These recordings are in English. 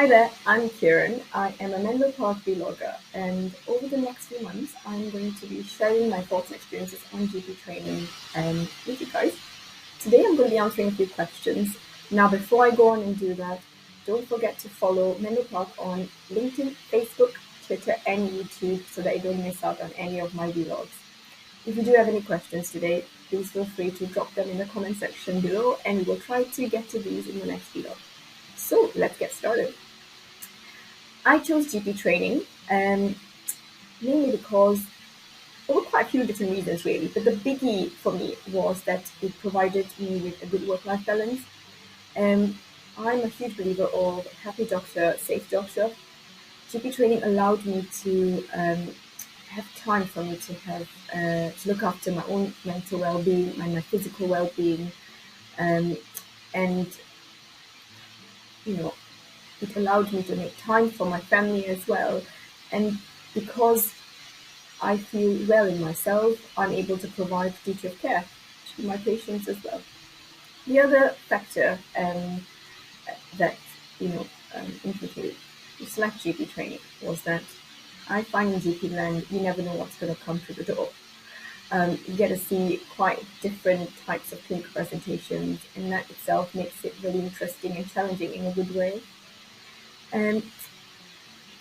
Hi there, I'm Kieran. I am a mental health vlogger, and over the next few months, I'm going to be sharing my thoughts and experiences on GP training with you guys. Today, I'm going to be answering a few questions. Now, before I go on and do that, don't forget to follow Mental Health on LinkedIn, Facebook, Twitter, and YouTube so that you don't miss out on any of my vlogs. If you do have any questions today, please feel free to drop them in the comment section below, and we'll try to get to these in the next vlog. So let's get started. I chose GP training mainly because there were quite a few different reasons really, but the biggie for me was that it provided me with a good work-life balance. I'm a huge believer of happy doctor, safe doctor. GP training allowed me to have time for me to have to look after my own mental well-being, my physical well-being, and it allowed me to make time for my family as well. And because I feel well in myself, I'm able to provide duty of care to my patients as well. The other factor that implicated to select GP training was that I find in GP land you never know what's going to come through the door. You get to see quite different types of clinical presentations, and that itself makes it really interesting and challenging in a good way. And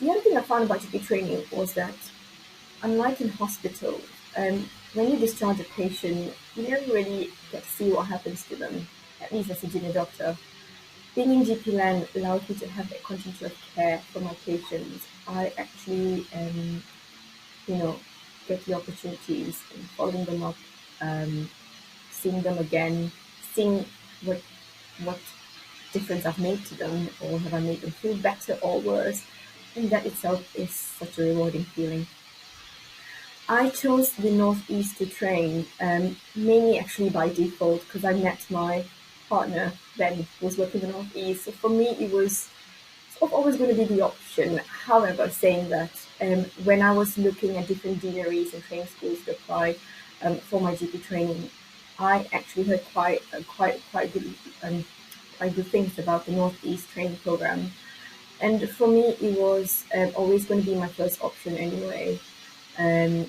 the other thing I found about GP training was that, unlike in hospital, when you discharge a patient, you never really get to see what happens to them, at least as a junior doctor. Being in GP land allowed me to have a continuity of care for my patients. I actually, get the opportunities in following them up, seeing them again, seeing what difference I've made to them, or have I made them feel better or worse, and that itself is such a rewarding feeling. I chose the Northeast to train, mainly actually by default, because I met my partner then who was working in the Northeast. So for me, it was sort of always going to be the option. However, saying that, when I was looking at different deaneries and training schools to apply for my GP training, I actually heard quite good things about the Northeast training program. And for me, it was always going to be my first option anyway. But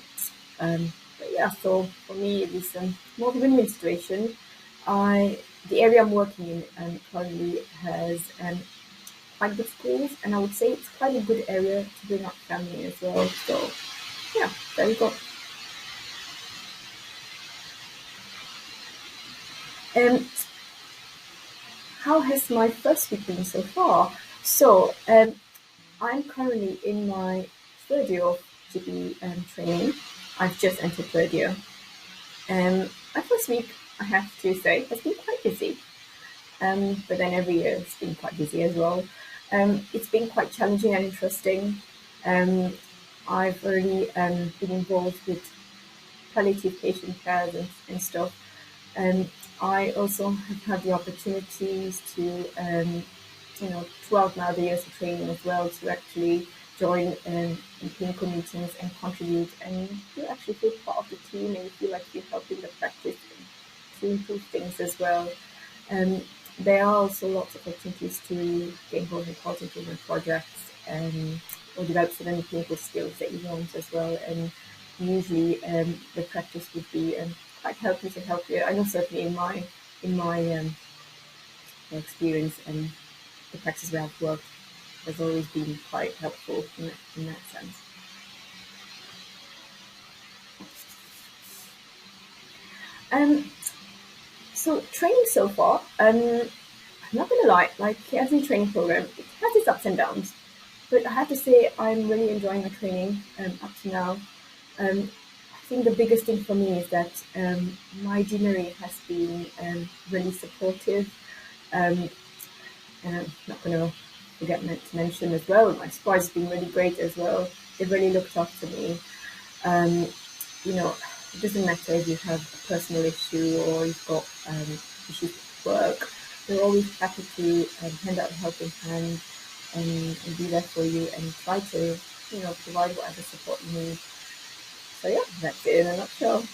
yeah, so for me, it is more of a win-win situation. The area I'm working in currently has quite good schools, and I would say it's quite a good area to bring up family as well. So yeah, there we go. How has my first week been so far? So I'm currently in my third year of GP training. I've just entered third year. My first week, I have to say, has been quite busy. But then every year it's been quite busy as well. It's been quite challenging and interesting. I've already been involved with palliative patient care and stuff. I also have had the opportunities to, throughout my other years of training as well, to actually join in clinical meetings and contribute, and you actually feel part of the team, and you feel like you're helping the practice to improve things as well. There are also lots of opportunities to get involved in quality improvement projects or develop certain clinical skills that you want as well. And usually the practice would be quite helpful to help you. I know certainly in my experience and the practice where I've worked has always been quite helpful in that sense. So training so far, I'm not gonna lie, like every training program, it has its ups and downs. But I have to say I'm really enjoying my training up to now. I think the biggest thing for me is that my deanery has been really supportive. And I'm not going to forget to mention as well, my supervisor's been really great as well. They've really looked after me. It doesn't matter if you have a personal issue or you've got issues with work. They're always happy to hand out a helping hand and be there for you and try to, provide whatever support you need. So yeah, that's it in a nutshell.